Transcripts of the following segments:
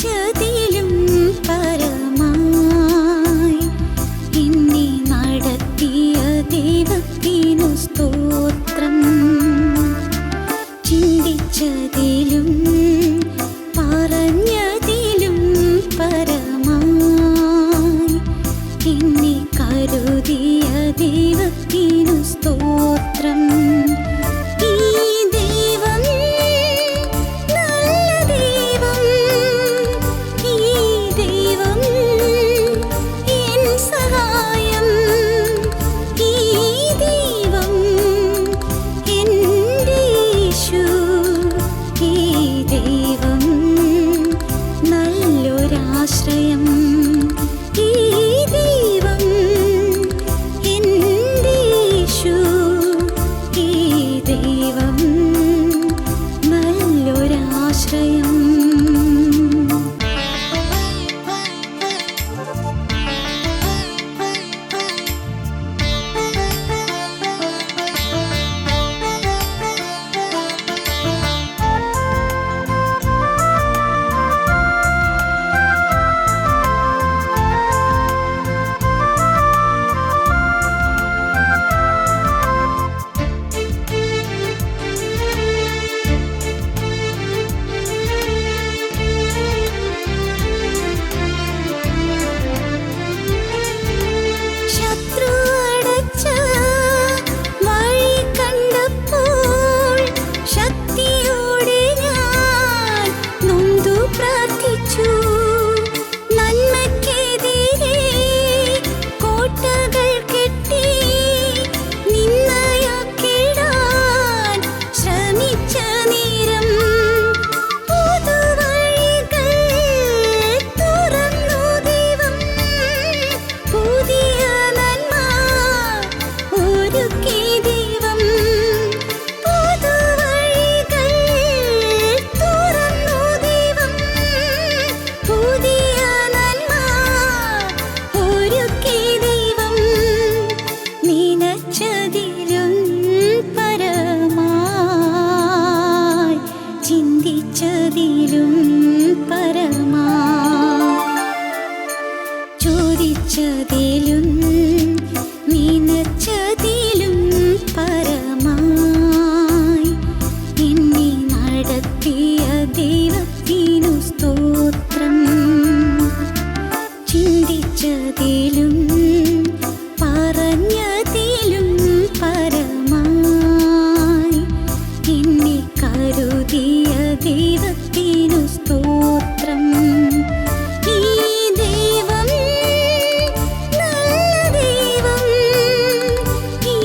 ചിന്തിച്ചതിലും പരമായി എന്നെ നടത്തിയ ദൈവത്തിനു സ്തോത്രം. ചിന്തിച്ചതിലും പറഞ്ഞതിലും പരമായി എന്നെ കരുതിയ ദൈവത്തിനു സ്തോത്രം. ഈ ദൈവം നല്ല ദൈവം, ഈ ദൈവം എൻ സഹായം, ഈ ദൈവം എൻ്റെ യേശു, ഈ ദൈവം നല്ലൊരാശ്രയം, ഈ ദൈവം എൻ്റെ യേശു, ഈ ദൈവം നല്ലൊരാശ്രയം. ശത്രു അടച്ച വഴി കണ്ടപ്പോൾ ശക്തിയോടെ ഞാൻ നൊന്തു പ്രാർത്ഥിച്ചു. നന്മയ്ക്കെതിരെ കോട്ടകൾ കെട്ടി നിന്നയാക്കിടാൻ ശ്രമിച്ച നേരം പുതുവഴികൾ തുറന്നു ദൈവം. പുതിയ നന്മ ഒരുക്കി ദൈവം. പുതുവഴികൾ തുറന്നു ദൈവം. പുതിയ നന്മ ഒരുക്കി ദൈവം. നിനച്ചതിലും പരമായി ചിന്തിച്ചതിലും പരമായി ചോദിച്ചതിലും നിനച്ചതിലും പരമായി എന്നെ നടത്തിയ ദൈവത്തിനു സ്തോത്രം. ചിന്തിച്ചതിലും പറഞ്ഞതിലും പരമായി എന്നെ കരുതിയ ദൈവത്തിനു സ്തോത്രം. ഈ ദൈവം നല്ല ദൈവം, ഈ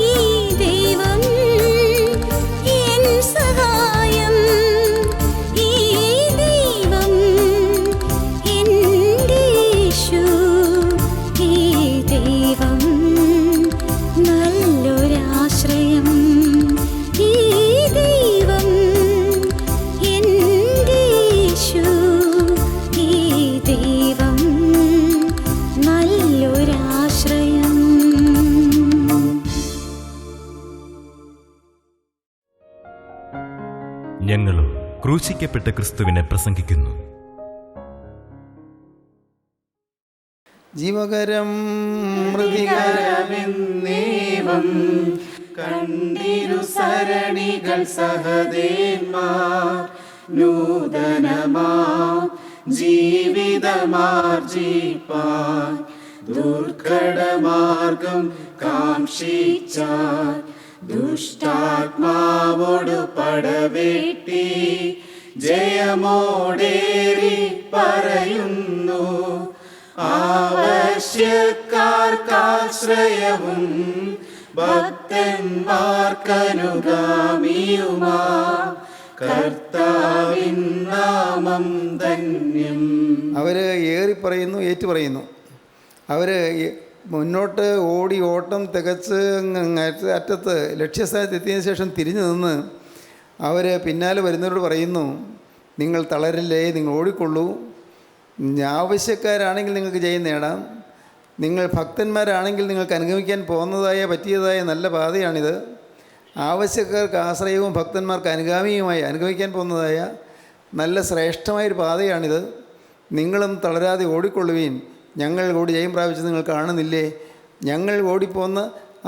ദൈവം എൻ സഹായം, ഈ ദൈവം എൻ്റെ യേശു, ഈ ദൈവം നല്ലൊരാശ്രയം, ഈ ദൈവം എൻ്റെ യേശു, ഈ ദൈവം നല്ലൊരാശ്രയം. ഞങ്ങളോ ക്രൂശിക്കപ്പെട്ട ക്രിസ്തുവിനെ പ്രസംഗിക്കുന്നു. ജീവകരം മൃതികരമെന്നേവം കണ്ടിരു സരണികൾ സഹദേന്മാർ നൂതനമാ ജീവിതമാർജിപ്പാൻ ദുർഘടമാർഗം കാംക്ഷിച്ചാൽ ദുഷ്ടാത്മാവോടു പടവെട്ടി ജയമോടേറി പറയുന്നു ആവശ്യക്കാർക്കാശ്രയവും ഭക്തന്മാർക്കനുഗാമിയുമാ കർത്താവിൻ നാമം ധന്യം. അവർ ഏറിപ്പറയുന്നു, ഏറ്റുപറയുന്നു. അവർ മുന്നോട്ട് ഓടി ഓട്ടം തികച്ച് അറ്റത്ത് ലക്ഷ്യസ്ഥാനത്ത് എത്തിയതിനു ശേഷം തിരിഞ്ഞു നിന്ന് അവർ പിന്നാലെ വരുന്നവരോട് പറയുന്നു, നിങ്ങൾ തളരില്ലേ, നിങ്ങൾ ഓടിക്കൊള്ളൂ. ആവശ്യക്കാരാണെങ്കിൽ നിങ്ങൾക്ക് ജയം നേടാം. നിങ്ങൾ ഭക്തന്മാരാണെങ്കിൽ നിങ്ങൾക്ക് അനുഗമിക്കാൻ പോകുന്നതായ പറ്റിയതായ നല്ല പാതയാണിത്. ആവശ്യക്കാർക്ക് ആശ്രയവും ഭക്തന്മാർക്ക് അനുഗാമിയുമായി അനുഗമിക്കാൻ പോകുന്നതായ നല്ല ശ്രേഷ്ഠമായൊരു പാതയാണിത്. നിങ്ങളും തളരാതെ ഓടിക്കൊള്ളുവീൻ. ഞങ്ങൾ ഓടി ജയം പ്രാപിച്ചത് നിങ്ങൾ കാണുന്നില്ലേ? ഞങ്ങൾ ഓടിപ്പോന്ന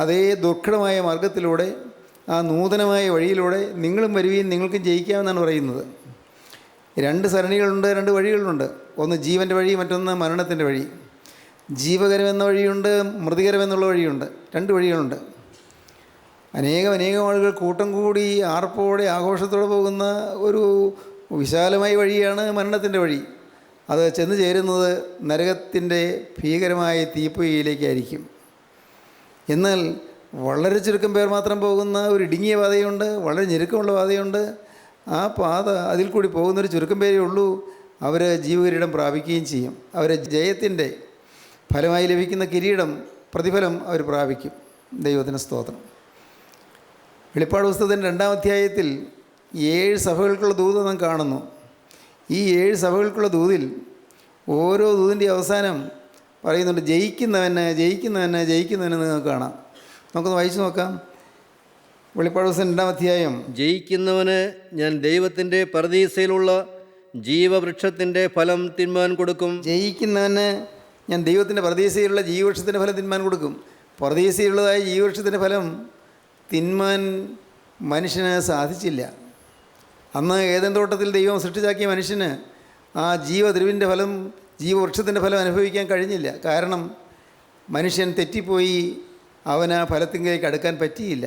അതേ ദുർഘടമായ മാർഗത്തിലൂടെ, ആ നൂതനമായ വഴിയിലൂടെ നിങ്ങളും വരുവീൻ, നിങ്ങൾക്കും ജയിക്കാമെന്നാണ് പറയുന്നത്. 2 സരണികളുണ്ട്, 2 വഴികളുണ്ട്. ഒന്ന് ജീവൻ്റെ വഴി, മറ്റൊന്ന് മരണത്തിൻ്റെ വഴി. ജീവകരമെന്ന വഴിയുണ്ട്, മൃതികരമെന്നുള്ള വഴിയുണ്ട്. 2 വഴികളുണ്ട്. അനേകം ആളുകൾ കൂട്ടം കൂടി ആർപ്പോടെ ആഘോഷത്തോടെ പോകുന്ന ഒരു വിശാലമായ വഴിയാണ് മരണത്തിൻ്റെ വഴി. അത് ചെന്ന് ചേരുന്നത് നരകത്തിൻ്റെ ഭീകരമായ തീപ്പൊയ്യിലേക്കായിരിക്കും. എന്നാൽ വളരെ ചുരുക്കം പേർ മാത്രം പോകുന്ന ഒരു ഇടുങ്ങിയ പാതയുണ്ട്, വളരെ ഞെരുക്കമുള്ള പാതയുണ്ട്. ആ പാത അതിൽ കൂടി പോകുന്നൊരു ചുരുക്കം പേരേ ഉള്ളൂ. അവർ ജീവകിരീടം പ്രാപിക്കുകയും ചെയ്യും. അവർ ജയത്തിൻ്റെ ഫലമായി ലഭിക്കുന്ന കിരീടം, പ്രതിഫലം അവർ പ്രാപിക്കും. ദൈവത്തിന് സ്തോത്രം. വെളിപ്പാട് പുസ്തകത്തിൻ്റെ 2-ാം അധ്യായത്തിൽ 7 സഭകൾക്കുള്ള ദൂത് നാം കാണുന്നു. ഈ 7 സഭകൾക്കുള്ള ദൂതിൽ ഓരോ ദൂതിൻ്റെ അവസാനം പറയുന്നുണ്ട്, ജയിക്കുന്നവന് ജയിക്കുന്നവന് ജയിക്കുന്നവന് നിങ്ങൾക്ക് കാണാം. നമുക്കൊന്ന് വായിച്ചു നോക്കാം. വെളിപ്പാട് പുസ്തകം 2-ാം അധ്യായം. ജയിക്കുന്നവന് ഞാൻ ദൈവത്തിൻ്റെ പരദീസയിലുള്ള ജീവവൃക്ഷത്തിൻ്റെ ഫലം തിന്മാൻ കൊടുക്കും. ജയിക്കുന്നവന് ഞാൻ ദൈവത്തിൻ്റെ പരദീസയിലുള്ള ജീവവൃക്ഷത്തിൻ്റെ ഫലം തിന്മാൻ കൊടുക്കും. പരദീസയിലുള്ളതായ ജീവവൃക്ഷത്തിൻ്റെ ഫലം തിന്മാൻ മനുഷ്യന് സാധിച്ചില്ല. അന്ന് ഏദൻ തോട്ടത്തിൽ ദൈവം സൃഷ്ടിച്ചാക്കിയ മനുഷ്യന് ആ ജീവദ്രവിൻ്റെ ഫലം, ജീവവൃക്ഷത്തിൻ്റെ ഫലം അനുഭവിക്കാൻ കഴിഞ്ഞില്ല. കാരണം മനുഷ്യൻ തെറ്റിപ്പോയി, അവന് ആ ഫലത്തിലേക്ക് അടുക്കാൻ പറ്റിയില്ല.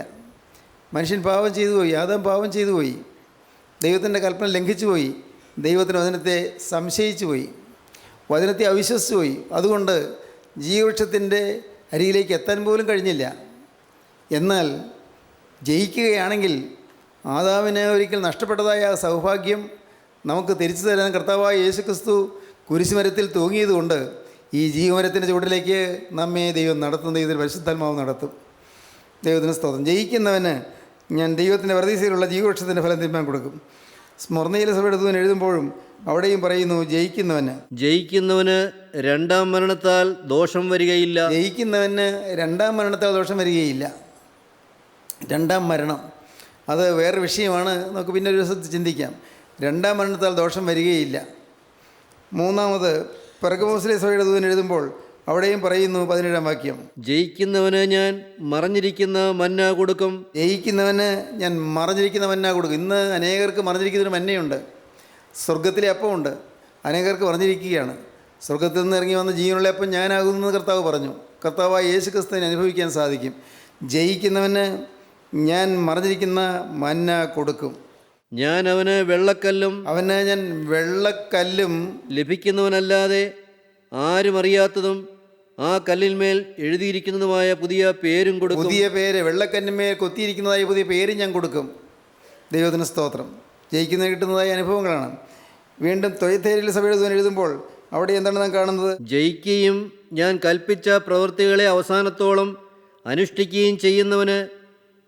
മനുഷ്യൻ പാപം ചെയ്തു പോയി, ആദാം പാപം ചെയ്തു പോയി, ദൈവത്തിൻ്റെ കൽപ്പന ലംഘിച്ചു പോയി, ദൈവത്തിൻ്റെ വചനത്തെ സംശയിച്ചു പോയി, വചനത്തെ അവിശ്വസിച്ചു പോയി. അതുകൊണ്ട് ജീവവൃക്ഷത്തിൻ്റെ അരിയിലേക്ക് എത്താൻ പോലും കഴിഞ്ഞില്ല. എന്നാൽ ജയിക്കുകയാണെങ്കിൽ ആദാമിന് ഒരിക്കൽ നഷ്ടപ്പെട്ടതായ ആ സൗഭാഗ്യം നമുക്ക് തിരിച്ചു തരാൻ കർത്താവായ യേശുക്രിസ്തു കുരിശുമരത്തിൽ തൂങ്ങിയതുകൊണ്ട് ഈ ജീവമരത്തിൻ്റെ ചുവട്ടിലേക്ക് നമ്മെ ദൈവം നടത്തുന്ന ഇതിൽ പരിശുദ്ധാത്മാവ് നടത്തും. ദൈവത്തിന് സ്തോത്രം. ജയിക്കുന്നവന് ഞാൻ ദൈവത്തിൻ്റെ പരദീസയിലുള്ള ജീവവൃക്ഷത്തിൻ്റെ ഫലം തിന്മാൻ കൊടുക്കും. സ്മരണയിലെ സഭയുടെ ദൂതൻ എഴുതുമ്പോഴും അവിടെയും പറയുന്നു, ജയിക്കുന്നവന് 2-ാം മരണത്താൽ ദോഷം വരികയില്ല. ജയിക്കുന്നവന് 2-ാം മരണത്താൽ ദോഷം വരികയില്ല. 2-ാം മരണം അത് വേറെ വിഷയമാണ്, നമുക്ക് പിന്നെ ഒരു ദിവസം ചിന്തിക്കാം. 2-ാം മരണത്താൽ ദോഷം വരികയില്ല. 3-ാമത് പെർഗമോസിലെ സഭയുടെ ദൂതൻ എഴുതുമ്പോൾ അവിടെയും പറയുന്നു, 17-ാം വാക്യം, ജയിക്കുന്നവന് ഞാൻ മറഞ്ഞിരിക്കുന്ന മന്ന കൊടുക്കും. ജയിക്കുന്നവന് ഞാൻ മറഞ്ഞിരിക്കുന്ന മന്ന കൊടുക്കും. ഇന്ന് അനേകർക്ക് മറഞ്ഞിരിക്കുന്നൊരു മന്നയുണ്ട്, സ്വർഗത്തിലെ അപ്പമുണ്ട്. അനേകർക്ക് മറഞ്ഞിരിക്കുകയാണ്. സ്വർഗത്തിൽ നിന്ന് ഇറങ്ങി വന്ന ജീവനുള്ള അപ്പം ഞാനാകുന്നു കർത്താവ് പറഞ്ഞു. കർത്താവായ യേശു ക്രിസ്തുവിനെ അനുഭവിക്കാൻ സാധിക്കും. ജയിക്കുന്നവന് ഞാൻ മറഞ്ഞിരിക്കുന്ന മന്ന കൊടുക്കും. ഞാൻ അവന് വെള്ളക്കല്ലും ലഭിക്കുന്നവനല്ലാതെ ആരും അറിയാത്തതും ആ കല്ലിന്മേൽ എഴുതിയിരിക്കുന്നതുമായ പുതിയ പേരും കൊടുക്കും. പുതിയ പേര്, വെള്ളക്കല്ലിന്മേൽ കൊത്തിയിരിക്കുന്നതായ പുതിയ പേരും ഞാൻ കൊടുക്കും. ദൈവത്തിന് സ്തോത്രം. ജയിക്കുന്ന കിട്ടുന്നതായ അനുഭവങ്ങളാണ്. വീണ്ടും തൊയ്ത്തേരിലെ സഭയുടെ ദൂതൻ എഴുതുമ്പോൾ അവിടെ എന്താണ് നാം കാണുന്നത്? ജയിക്കുകയും ഞാൻ കൽപ്പിച്ച പ്രവൃത്തികളെ അവസാനത്തോളം അനുഷ്ഠിക്കുകയും ചെയ്യുന്നവന്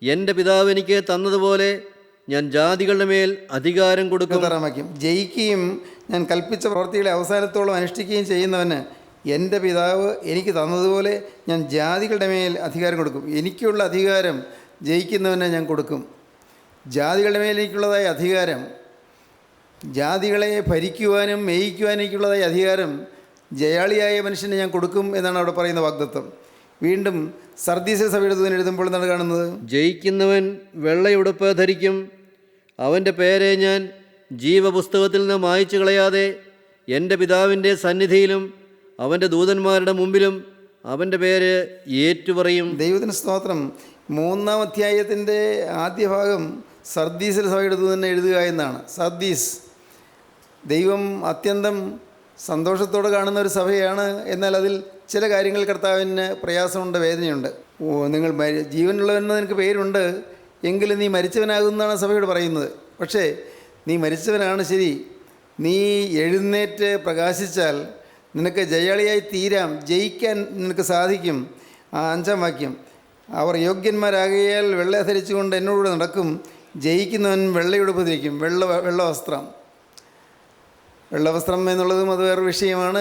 എൻ്റെ പിതാവ് എനിക്ക് തന്നതുപോലെ ഞാൻ ജാതികളുടെ മേൽ അധികാരം കൊടുക്കും. ജയിക്കുകയും ഞാൻ കൽപ്പിച്ച പ്രവൃത്തികളെ അവസാനത്തോളം അനുഷ്ഠിക്കുകയും ചെയ്യുന്നവന് എൻ്റെ പിതാവ് എനിക്ക് തന്നതുപോലെ ഞാൻ ജാതികളുടെ മേൽ അധികാരം കൊടുക്കും. എനിക്കുള്ള അധികാരം ജയിക്കുന്നവന് ഞാൻ കൊടുക്കും. ജാതികളുടെ മേൽ എനിക്കുള്ളതായ അധികാരം, ജാതികളെ ഭരിക്കുവാനും മേയിക്കുവാനും എനിക്കുള്ളതായ അധികാരം ജയാളിയായ മനുഷ്യന് ഞാൻ കൊടുക്കും എന്നാണ് അവിടെ പറയുന്ന വാഗ്ദത്തം. വീണ്ടും സർദീസ സഭയുടെ ദൂതൻ എഴുതുമ്പോൾ എന്താണ് കാണുന്നത്? ജയിക്കുന്നവൻ വെള്ളയുടുപ്പ് ധരിക്കും. അവൻ്റെ പേരെ ഞാൻ ജീവപുസ്തകത്തിൽ നിന്ന് മായ്ച്ചു കളയാതെ എൻ്റെ പിതാവിൻ്റെ സന്നിധിയിലും അവൻ്റെ ദൂതന്മാരുടെ മുമ്പിലും അവൻ്റെ പേര് ഏറ്റുപറയും. ദൈവത്തിന് സ്തോത്രം. 3-ാം അധ്യായത്തിൻ്റെ ആദ്യ ഭാഗം സർദീസിലെ സഭയുടെ ദൂതൻ എഴുതുക എന്നാണ്. സർദീസ് ദൈവം അത്യന്തം സന്തോഷത്തോടെ കാണുന്ന ഒരു സഭയാണ്. എന്നാൽ അതിൽ ചില കാര്യങ്ങൾ കർത്താവിന് പ്രയാസമുണ്ട്, വേദനയുണ്ട്. നിങ്ങൾ ജീവനുള്ളവനെന്ന് നിനക്ക് പേരുണ്ട്, എങ്കിലും നീ മരിച്ചവനാകുന്നതാണ് സഭയോട് പറയുന്നത്. പക്ഷേ നീ മരിച്ചവനാണ് ശരി, നീ എഴുന്നേറ്റ് പ്രകാശിച്ചാൽ നിനക്ക് ജയാളിയായി തീരാം, ജയിക്കാൻ നിനക്ക് സാധിക്കും. 5-ാം വാക്യം, അവർ യോഗ്യന്മാരാകയാൽ വെള്ള ധരിച്ചുകൊണ്ട് എന്നോട് നടക്കും. ജയിക്കുന്നവൻ വെള്ളയുടുപ്പ് ധരിക്കും. വെള്ളവസ്ത്രം എന്നുള്ളതും അത് വേറെ വിഷയമാണ്.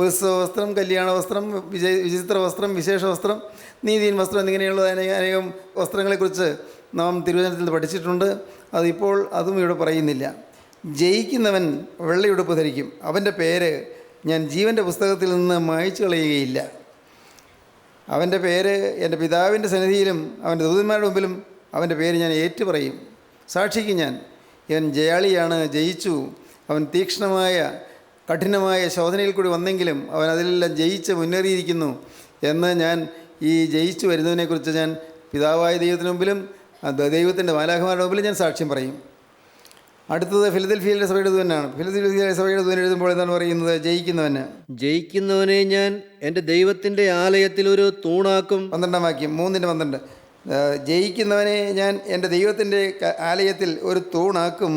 ഉത്സവ വസ്ത്രം, കല്യാണ വസ്ത്രം, വിചിത്ര വസ്ത്രം, വിശേഷ വസ്ത്രം, നീതിൻ വസ്ത്രം എന്നിങ്ങനെയുള്ള അനേകം വസ്ത്രങ്ങളെക്കുറിച്ച് നാം തിരുവചനത്തിൽ പഠിച്ചിട്ടുണ്ട്. അതിപ്പോൾ അതും ഇവിടെ പറയുന്നില്ല. ജയിക്കുന്നവൻ വെള്ളയുടുപ്പ് ധരിക്കും. അവൻ്റെ പേര് ഞാൻ ജീവൻ്റെ പുസ്തകത്തിൽ നിന്ന് മായ്ച്ചു കളയുകയില്ല. അവൻ്റെ പേര് എൻ്റെ പിതാവിൻ്റെ സന്നിധിയിലും അവൻ്റെ ദൂതന്മാരുടെ മുമ്പിലും അവൻ്റെ പേര് ഞാൻ ഏറ്റുപറയും. സാക്ഷിക്കും ഞാൻ, ഇവൻ ജയാളിയാണ്, ജയിച്ചു. അവൻ തീക്ഷ്ണമായ കഠിനമായ ശോധനയിൽ കൂടി വന്നെങ്കിലും അവൻ അതിലെല്ലാം ജയിച്ച് മുന്നേറിയിരിക്കുന്നു എന്ന് ഞാൻ ഈ ജയിച്ചു വരുന്നതിനെക്കുറിച്ച് ഞാൻ പിതാവായ ദൈവത്തിന് മുമ്പിലും ദൈവത്തിൻ്റെ മാലാഖമാരുടെ മുമ്പിലും ഞാൻ സാക്ഷ്യം പറയും. അടുത്തത് ഫിലദൽഫിയയിലെ സഭയുടെ ദൂതനാണ്. ഫിലദൽഫിയയിലെ സഭയുടെ ദൂതൻ എഴുതുമ്പോൾ എന്താണ് പറയുന്നത്? ജയിക്കുന്നവനെ ഞാൻ എൻ്റെ ദൈവത്തിൻ്റെ ആലയത്തിൽ ഒരു തൂണാക്കും. 12-ാം വാക്യം, 3:12. ജയിക്കുന്നവനെ ഞാൻ എൻ്റെ ദൈവത്തിൻ്റെ ആലയത്തിൽ ഒരു തൂണാക്കും,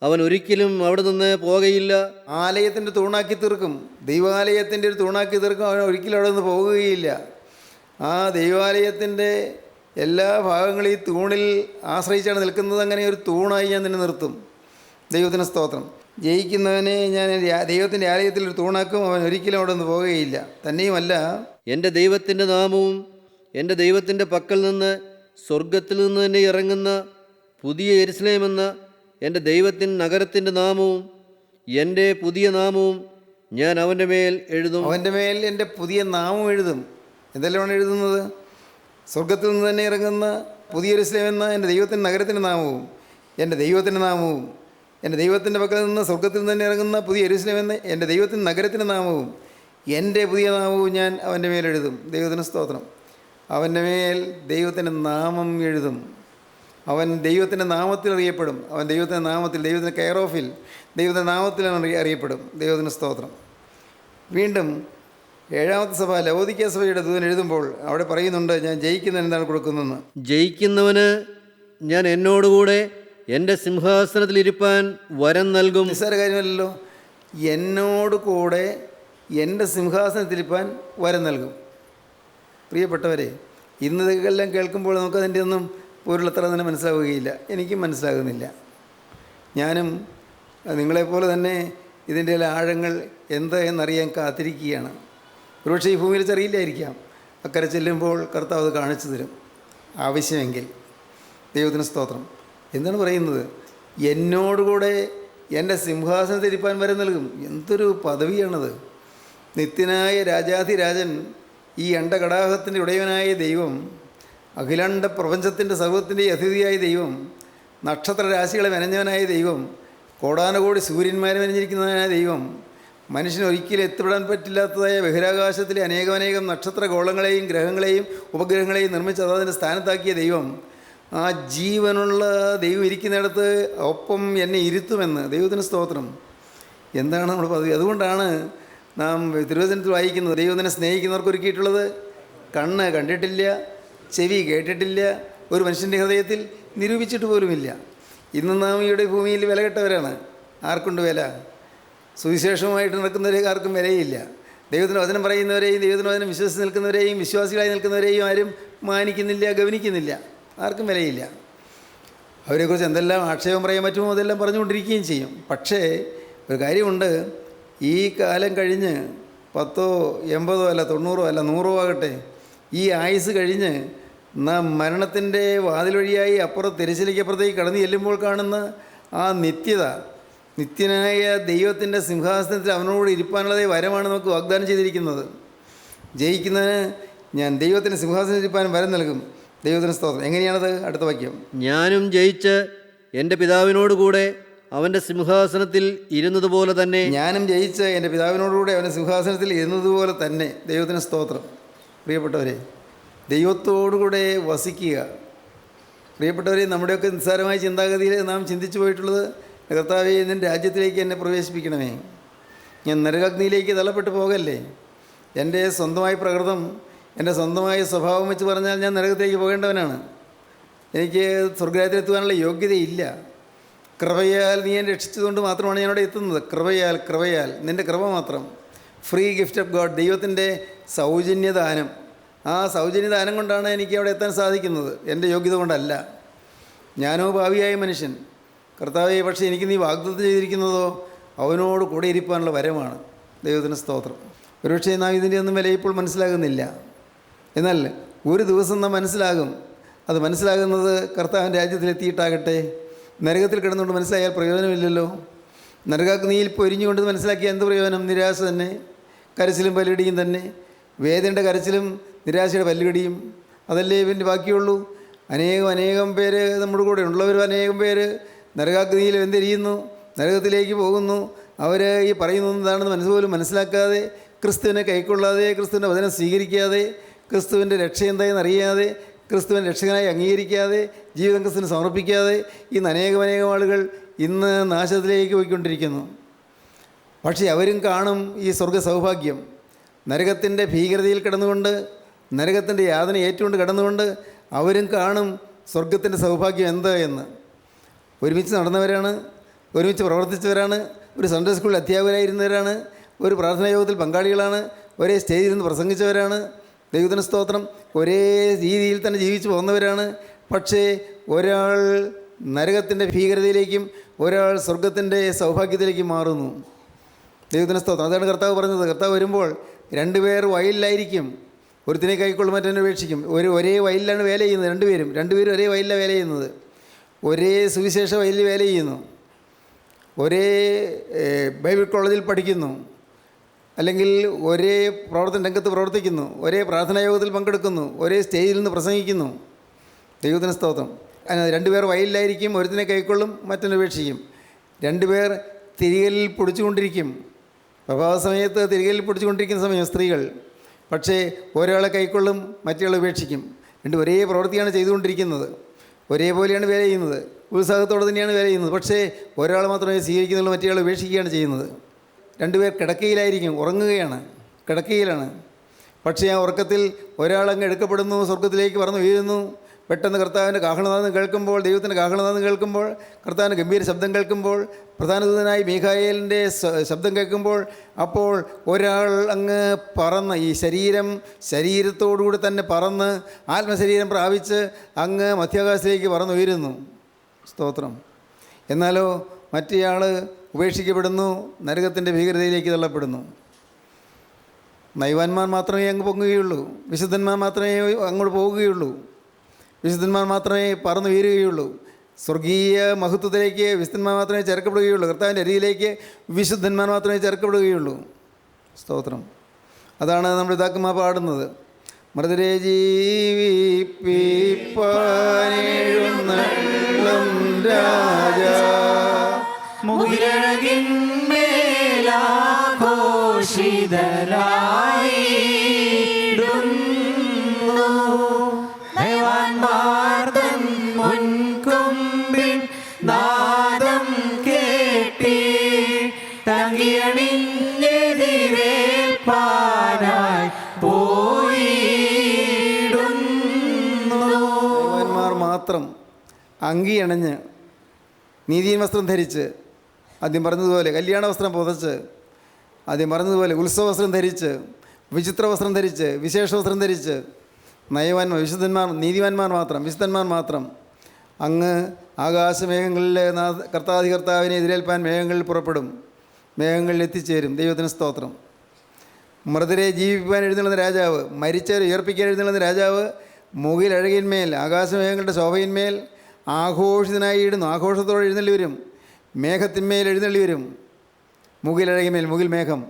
അവൻ ഒരിക്കലും അവിടെ നിന്ന് പോകയില്ല. ആലയത്തിൻ്റെ തൂണാക്കി തീർക്കും, ദൈവാലയത്തിൻ്റെ ഒരു തൂണാക്കി തീർക്കും. അവൻ ഒരിക്കലും അവിടെ നിന്ന് പോവുകയില്ല. ആ ദൈവാലയത്തിൻ്റെ എല്ലാ ഭാഗങ്ങളും ഈ തൂണിൽ ആശ്രയിച്ചാണ് നിൽക്കുന്നത്. അങ്ങനെ ഒരു തൂണായി ഞാൻ നിന്നെ നിർത്തും. ദൈവത്തിന് സ്തോത്രം. ജയിക്കുന്നവനെ ഞാൻ ദൈവത്തിൻ്റെ ആലയത്തിൽ ഒരു തൂണാക്കും, അവൻ ഒരിക്കലും അവിടെ നിന്ന് പോവുകയില്ല. തന്നെയുമല്ല, എൻ്റെ ദൈവത്തിൻ്റെ നാമവും എൻ്റെ ദൈവത്തിൻ്റെ പക്കൽ നിന്ന് സ്വർഗത്തിൽ നിന്ന് തന്നെ ഇറങ്ങുന്ന പുതിയ യെരുശലേം എന്ന എൻ്റെ ദൈവത്തിൻ്റെ നഗരത്തിൻ്റെ നാമവും എൻ്റെ പുതിയ നാമവും ഞാൻ അവൻ്റെ മേൽ എഴുതും. അവൻ്റെ മേൽ എൻ്റെ പുതിയ നാമം എഴുതും. എന്തെല്ലാമാണ് എഴുതുന്നത്? സ്വർഗത്തിൽ നിന്ന് തന്നെ ഇറങ്ങുന്ന പുതിയ യെരുശലേം എന്ന എൻ്റെ ദൈവത്തിൻ്റെ നഗരത്തിൻ്റെ നാമവും എൻ്റെ ദൈവത്തിൻ്റെ നാമവും, എൻ്റെ ദൈവത്തിൻ്റെ പക്കൽ നിന്ന് സ്വർഗത്തിൽ നിന്ന് തന്നെ ഇറങ്ങുന്ന പുതിയ യെരുശലേം എന്ന എൻ്റെ ദൈവത്തിൻ്റെ നഗരത്തിൻ്റെ നാമവും എൻ്റെ പുതിയ നാമവും ഞാൻ അവൻ്റെ മേൽ എഴുതും. ദൈവത്തിന് സ്തോത്രം. അവൻ്റെ മേൽ ദൈവത്തിൻ്റെ നാമം എഴുതും. അവൻ ദൈവത്തിൻ്റെ നാമത്തിൽ അറിയപ്പെടും. അവൻ ദൈവത്തിൻ്റെ നാമത്തിൽ, ദൈവത്തിൻ്റെ കെയർ ഓഫിൽ, ദൈവത്തിൻ്റെ നാമത്തിലാണ് അറിയപ്പെടും. ദൈവത്തിന് സ്തോത്രം. വീണ്ടും 7-ാമത്തെ സഭ ലവോദിക്ക സഭയുടെ ദൂതൻ എഴുതുമ്പോൾ അവിടെ പറയുന്നുണ്ട്, ഞാൻ ജയിക്കുന്നവന് എന്താണ് കൊടുക്കുന്നതെന്ന്. ജയിക്കുന്നവന് ഞാൻ എന്നോടുകൂടെ എൻ്റെ സിംഹാസനത്തിലിരിപ്പാൻ വരം നൽകും. നിസ്സാര കാര്യമല്ലല്ലോ. എന്നോട് കൂടെ എൻ്റെ സിംഹാസനത്തിലിരിപ്പാൻ വരം നൽകും. പ്രിയപ്പെട്ടവരെ, ഇന്ന് ഇതെല്ലാം കേൾക്കുമ്പോൾ നമുക്കതിൻ്റെ ഒന്നും പൊരുളത്ര തന്നെ മനസ്സിലാവുകയില്ല. എനിക്കും മനസ്സിലാകുന്നില്ല. ഞാനും നിങ്ങളെപ്പോലെ തന്നെ ഇതിൻ്റെ ആഴങ്ങൾ എന്താ എന്നറിയാൻ കാത്തിരിക്കുകയാണ്. ഒരുപക്ഷെ ഈ ഭൂമിയിൽ ചെറിയില്ലായിരിക്കാം. അക്കരെ ചെല്ലുമ്പോൾ കർത്താവ് അത് കാണിച്ചു തരും, ആവശ്യമെങ്കിൽ. ദൈവത്തിന് സ്തോത്രം. എന്താണ് പറയുന്നത്? എന്നോടുകൂടെ എൻ്റെ സിംഹാസനത്തിരിപ്പാൻ വരെ നൽകും. എന്തൊരു പദവിയാണത്! നിത്യനായ രാജാധിരാജൻ, ഈ അണ്ടകടാഹത്തിൻ്റെ ഉടയവനായ ദൈവം, അഖിലാണ്ട പ്രപഞ്ചത്തിൻ്റെ സർവ്വത്തിൻ്റെ അതിഥിയായ ദൈവം, നക്ഷത്രരാശികളെ മെനഞ്ഞവനായ ദൈവം, കോടാനുകോടി സൂര്യന്മാരെ മെനഞ്ഞിരിക്കുന്നവനായ ദൈവം, മനുഷ്യന് ഒരിക്കലും എത്തിപ്പെടാൻ പറ്റില്ലാത്തതായ ബഹിരാകാശത്തിലെ അനേകം നക്ഷത്രഗോളങ്ങളെയും ഗ്രഹങ്ങളെയും ഉപഗ്രഹങ്ങളെയും നിർമ്മിച്ച് അതിൻ്റെ സ്ഥാനത്താക്കിയ ദൈവം, ആ ജീവനുള്ള ദൈവം ഇരിക്കുന്നിടത്ത് ഒപ്പം എന്നെ ഇരുത്തുമെന്ന്. ദൈവത്തിന് സ്തോത്രം. എന്താണ് നമ്മൾ പദവി? അതുകൊണ്ടാണ് നാം തിരുവചനത്തിൽ വായിക്കുന്നത്, ദൈവത്തിനെ സ്നേഹിക്കുന്നവർക്ക് ഒരുക്കിയിട്ടുള്ളത് കണ്ണ് കണ്ടിട്ടില്ല, ചെവി കേട്ടിട്ടില്ല, ഒരു മനുഷ്യൻ്റെ ഹൃദയത്തിൽ നിരൂപിച്ചിട്ട് പോലുമില്ല. ഇന്ന് നാം ഇവിടെ ഭൂമിയിൽ വില കെട്ടവരാണ്. ആർക്കുണ്ട് വില? സുവിശേഷവുമായിട്ട് നടക്കുന്നവരെ ആർക്കും വിലയില്ല. ദൈവത്തിന് വചനം പറയുന്നവരെയും ദൈവത്തിന് വചനം വിശ്വസിച്ച് നിൽക്കുന്നവരെയും വിശ്വാസികളായി നിൽക്കുന്നവരെയും ആരും മാനിക്കുന്നില്ല, ഗവനിക്കുന്നില്ല. ആർക്കും വിലയില്ല. അവരെക്കുറിച്ച് എന്തെല്ലാം ആക്ഷേപം പറയാൻ പറ്റുമോ അതെല്ലാം പറഞ്ഞുകൊണ്ടിരിക്കുകയും ചെയ്യും. പക്ഷേ ഒരു കാര്യമുണ്ട്, ഈ കാലം കഴിഞ്ഞ് 10, 80 അല്ല 90 അല്ല 100 ആകട്ടെ, ഈ ആയുസ് കഴിഞ്ഞ് നാം മരണത്തിൻ്റെ വാതിൽ വഴിയായി തിരശ്ശീലയ്ക്കപ്പുറത്തേക്ക് കടന്നു ചെല്ലുമ്പോൾ കാണുന്ന ആ നിത്യത, നിത്യനായ ദൈവത്തിൻ്റെ സിംഹാസനത്തിൽ അവനോട് ഇരിപ്പാനുള്ളതേ വരമാണ് നമുക്ക് വാഗ്ദാനം ചെയ്തിരിക്കുന്നത്. ജയിക്കുന്നതിന് ഞാൻ ദൈവത്തിൻ്റെ സിംഹാസനത്തിൽ ഇരിപ്പാൻ വരം നൽകും. ദൈവത്തിന് സ്തോത്രം. എങ്ങനെയാണത്? അടുത്ത വാക്യം, ഞാനും ജയിച്ച് എൻ്റെ പിതാവിനോടുകൂടെ അവൻ്റെ സിംഹാസനത്തിൽ ഇരുന്നതുപോലെ തന്നെ. ഞാനും ജയിച്ച് എൻ്റെ പിതാവിനോടുകൂടെ അവൻ്റെ സിംഹാസനത്തിൽ ഇരുന്നതുപോലെ തന്നെ. ദൈവത്തിന് സ്തോത്രം. പ്രിയപ്പെട്ടവരെ, ദൈവത്തോടുകൂടെ വസിക്കുക. പ്രിയപ്പെട്ടവരെ, നമ്മുടെയൊക്കെ നിസ്സാരമായ ചിന്താഗതിയിൽ നാം ചിന്തിച്ചു പോയിട്ടുള്ളത്, കർത്താവേ നിൻ്റെ രാജ്യത്തിലേക്ക് എന്നെ പ്രവേശിപ്പിക്കണമേ, ഞാൻ നരകാഗ്നിയിലേക്ക് തള്ളപ്പെട്ടു പോകല്ലേ, എൻ്റെ സ്വന്തമായ പ്രകൃതം, എൻ്റെ സ്വന്തമായ സ്വഭാവം വെച്ച് പറഞ്ഞാൽ ഞാൻ നരകത്തിലേക്ക് പോകേണ്ടവനാണ്, എനിക്ക് സ്വർഗ്ഗരാജ്യത്തിലെത്തുവാനുള്ള യോഗ്യതയില്ല. കൃപയാൽ നീ എന്നെ രക്ഷിച്ചതുകൊണ്ട് മാത്രമാണ് ഞാനവിടെ എത്തുന്നത്. കൃപയാൽ നിൻ്റെ കൃപ മാത്രം. ഫ്രീ ഗിഫ്റ്റ് ഓഫ് ഗോഡ്, ദൈവത്തിൻ്റെ സൗജന്യദാനം. ആ സൗജന്യദാനം കൊണ്ടാണ് എനിക്ക് അവിടെ എത്താൻ സാധിക്കുന്നത്, എൻ്റെ യോഗ്യത കൊണ്ടല്ല. ഞാനോ ഭാവിയായ മനുഷ്യൻ. കർത്താവേ, പക്ഷേ എനിക്ക് നീ വാഗ്ദത്തം ചെയ്തിരിക്കുന്നതോ അവനോട് കൂടെ ഇരിക്കാനുള്ള വരമാണ്. ദൈവത്തിന് സ്തോത്രം. ഒരുപക്ഷേ നാം ഇതിൻ്റെ ഒന്നും വില ഇപ്പോൾ മനസ്സിലാകുന്നില്ല. എന്നാൽ ഒരു ദിവസം നാം മനസ്സിലാകും. അത് മനസ്സിലാകുന്നത് കർത്താവിൻ്റെ രാജ്യത്തിലെത്തിയിട്ടാകട്ടെ. നരകത്തിൽ കിടന്നുകൊണ്ട് മനസ്സിലായാൽ പ്രയോജനമില്ലല്ലോ. നരകാഗ്നിയിൽ പൊരിഞ്ഞുകൊണ്ട് മനസ്സിലാക്കിയ എന്ത് പ്രയോജനം? നിരാശ തന്നെ, കരച്ചിലും പല്ലുകടിയും തന്നെ. വേദനയുടെ കരച്ചിലും നിരാശയുടെ പല്ലുകടിയും, അതല്ലേ പിന്നെ ബാക്കിയുള്ളൂ. അനേകം പേര് നമ്മുടെ കൂടെ ഉള്ളവരും അനേകം പേര് നരകാഗ്നിയിൽ വെന്തിരിയുന്നു, നരകത്തിലേക്ക് പോകുന്നു. അവർ ഈ പറയുന്നത് എന്താണെന്ന് മനസ്സുപോലും മനസ്സിലാക്കാതെ, ക്രിസ്തുവിനെ കൈക്കൊള്ളാതെ, ക്രിസ്തുവിൻ്റെ വചനം സ്വീകരിക്കാതെ, ക്രിസ്തുവിൻ്റെ രക്ഷ എന്തായെന്ന് അറിയാതെ, ക്രിസ്തുവിനെ രക്ഷകനായി അംഗീകരിക്കാതെ, ജീവിതം ക്രിസ്തുവിന് സമർപ്പിക്കാതെ ഇന്ന് അനേകം ആളുകൾ ഇന്ന് നാശത്തിലേക്ക് പോയിക്കൊണ്ടിരിക്കുന്നു. പക്ഷേ അവരും കാണും ഈ സ്വർഗ സൗഭാഗ്യം. നരകത്തിൻ്റെ ഭീകരതയിൽ കിടന്നുകൊണ്ട്, നരകത്തിൻ്റെ യാതന ഏറ്റുകൊണ്ട് കിടന്നുകൊണ്ട് അവരും കാണും സ്വർഗത്തിൻ്റെ സൗഭാഗ്യം എന്താ എന്ന്. ഒരുമിച്ച് നടന്നവരാണ്, ഒരുമിച്ച് പ്രവർത്തിച്ചവരാണ്, ഒരു സൺഡേ സ്കൂളിൽ അധ്യാപകരായിരുന്നവരാണ്, ഒരു പ്രാർത്ഥനാ യോഗത്തിൽ പങ്കാളികളാണ്, ഒരേ സ്റ്റേജിൽ നിന്ന് പ്രസംഗിച്ചവരാണ്, ദൈവത്തിന് സ്തോത്രം, ഒരേ രീതിയിൽ തന്നെ ജീവിച്ചു പോകുന്നവരാണ്. പക്ഷേ ഒരാൾ നരകത്തിൻ്റെ ഭീകരതയിലേക്കും ഒരാൾ സ്വർഗത്തിൻ്റെ സൗഭാഗ്യത്തിലേക്കും മാറുന്നു. ദൈവത്തിന് സ്തോത്രം. അതാണ് കർത്താവ് പറഞ്ഞത്. കർത്താവ് വരുമ്പോൾ രണ്ടുപേർ വയലിലായിരിക്കും, ഒരുത്തിനെ കൈക്കൊള്ളും മറ്റൊന്നെ ഉപേക്ഷിക്കും. ഒരേ വയലിലാണ് വേല ചെയ്യുന്നത്. രണ്ടുപേരും ഒരേ വയലിലാണ് വേല ചെയ്യുന്നത്. ഒരേ സുവിശേഷ വയലിൽ വേല ചെയ്യുന്നു, ഒരേ ബൈബിൾ കോളേജിൽ പഠിക്കുന്നു, അല്ലെങ്കിൽ ഒരേ പ്രവർത്തന രംഗത്ത് പ്രവർത്തിക്കുന്നു, ഒരേ പ്രാർത്ഥനാ യോഗത്തിൽ പങ്കെടുക്കുന്നു, ഒരേ സ്റ്റേജിൽ നിന്ന് പ്രസംഗിക്കുന്നു. ദൈവത്തിന് സ്തോത്രം. രണ്ടുപേർ വയലിലായിരിക്കും, ഒരുത്തിനെ കൈക്കൊള്ളും മറ്റൊന്നെ ഉപേക്ഷിക്കും. രണ്ടുപേർ തിരികലിൽ പൊടിച്ചുകൊണ്ടിരിക്കും. പ്രഭാത സമയത്ത് തിരികലിൽ പൊടിച്ചുകൊണ്ടിരിക്കുന്ന സമയം സ്ത്രീകൾ. പക്ഷേ ഒരാളെ കൈക്കൊള്ളും, മറ്റേയാളെ ഉപേക്ഷിക്കും. രണ്ടും ഒരേ പ്രവൃത്തിയാണ് ചെയ്തുകൊണ്ടിരിക്കുന്നത്, ഒരേപോലെയാണ് വേല ചെയ്യുന്നത്, ഉത്സാഹത്തോടെ തന്നെയാണ് വേല ചെയ്യുന്നത്. പക്ഷേ ഒരാൾ മാത്രമേ സ്വീകരിക്കുന്നുള്ളൂ, മറ്റേയാൾ ഉപേക്ഷിക്കുകയാണ് ചെയ്യുന്നത്. രണ്ടുപേർ കിടക്കയിലായിരിക്കും, ഉറങ്ങുകയാണ്, കിടക്കയിലാണ്. പക്ഷേ ആ ഉറക്കത്തിൽ ഒരാളങ്ങ് എടുക്കപ്പെടുന്നു, സ്വർഗത്തിലേക്ക് പറന്ന് വീഴുന്നു. പെട്ടെന്ന് കർത്താവിൻ്റെ കാഹളനാദം കേൾക്കുമ്പോൾ, ദൈവത്തിൻ്റെ കാഹളനാദം കേൾക്കുമ്പോൾ, കർത്താവിൻ്റെ ഗംഭീര ശബ്ദം കേൾക്കുമ്പോൾ, പ്രധാനദൂതനായി മീഖായേലിൻ്റെ ശബ്ദം കേൾക്കുമ്പോൾ, അപ്പോൾ ഒരാൾ അങ്ങ് പറന്ന് ഈ ശരീരത്തോടുകൂടി തന്നെ പറന്ന് ആത്മശരീരം പ്രാപിച്ച് അങ്ങ് മധ്യാകാശത്തിലേക്ക് പറന്നുയരുന്നു. സ്തോത്രം. എന്നാലോ മറ്റേയാൾ ഉപേക്ഷിക്കപ്പെടുന്നു, നരകത്തിൻ്റെ ഭീകരതയിലേക്ക് തള്ളപ്പെടുന്നു. നൈവാന്മാർ മാത്രമേ അങ്ങ് പൊങ്ങുകയുള്ളൂ, വിശുദ്ധന്മാർ മാത്രമേ അങ്ങോട്ട് പോകുകയുള്ളൂ, വിശുദ്ധന്മാർ മാത്രമേ പറന്നു വീരുകയുള്ളൂ. സ്വർഗീയ മഹത്വത്തിലേക്ക് വിശുദ്ധന്മാർ മാത്രമേ ചേർക്കപ്പെടുകയുള്ളൂ. കർത്താവിൻ്റെ അരിയിലേക്ക് വിശുദ്ധന്മാർ മാത്രമേ ചേർക്കപ്പെടുകയുള്ളൂ. സ്തോത്രം. അതാണ് നമ്മുടെ പിതാക്കന്മാർ പാടുന്നത്. മൃതരെ ജീവിപ്പിപ്പാനെഴുന്നള്ളും രാജാ, നാദം കേട്ടി തങ്കിയണിഞ്ഞെതിരേൽപ്പാനായി പോയിടുന്നു. മാത്രം അങ്കിയണഞ്ഞ് നീതിயின் വസ്ത്രം ധരിച്ച്, ആദ്യം പറഞ്ഞതുപോലെ കല്യാണ വസ്ത്രം പുതച്ച്, ആദ്യം പറഞ്ഞതുപോലെ ഉത്സവ വസ്ത്രം ധരിച്ച്, വിചിത്ര വസ്ത്രം ധരിച്ച്, വിശേഷ വസ്ത്രം ധരിച്ച്, നയവാന്മാർ, നീതിമാന്മാർ മാത്രം, വിശുദ്ധന്മാർ മാത്രം അങ്ങ് ആകാശമേഘങ്ങളിലെ കർത്താധികർത്താവിനെ എതിരേൽപ്പാൻ മേഘങ്ങളിൽ പുറപ്പെടും, മേഘങ്ങളിൽ എത്തിച്ചേരും. ദൈവത്തിന് സ്തോത്രം. മൃതരെ ജീവിപ്പിക്കാൻ എഴുന്നള്ളുന്ന രാജാവ്, മരിച്ചവരെ ഉയർപ്പിക്കാൻ എഴുന്നള്ളുന്ന രാജാവ് മുകിലഴകിന്മേൽ, ആകാശമേഘങ്ങളുടെ ശോഭയിന്മേൽ ആഘോഷിതനായി ഇടുന്നു. ആഘോഷത്തോടെ എഴുന്നള്ളി വരും, മേഘത്തിന്മേൽ എഴുന്നള്ളി വരും. മുകിലഴകിന്മേൽ, മുകിൽ മേഘം.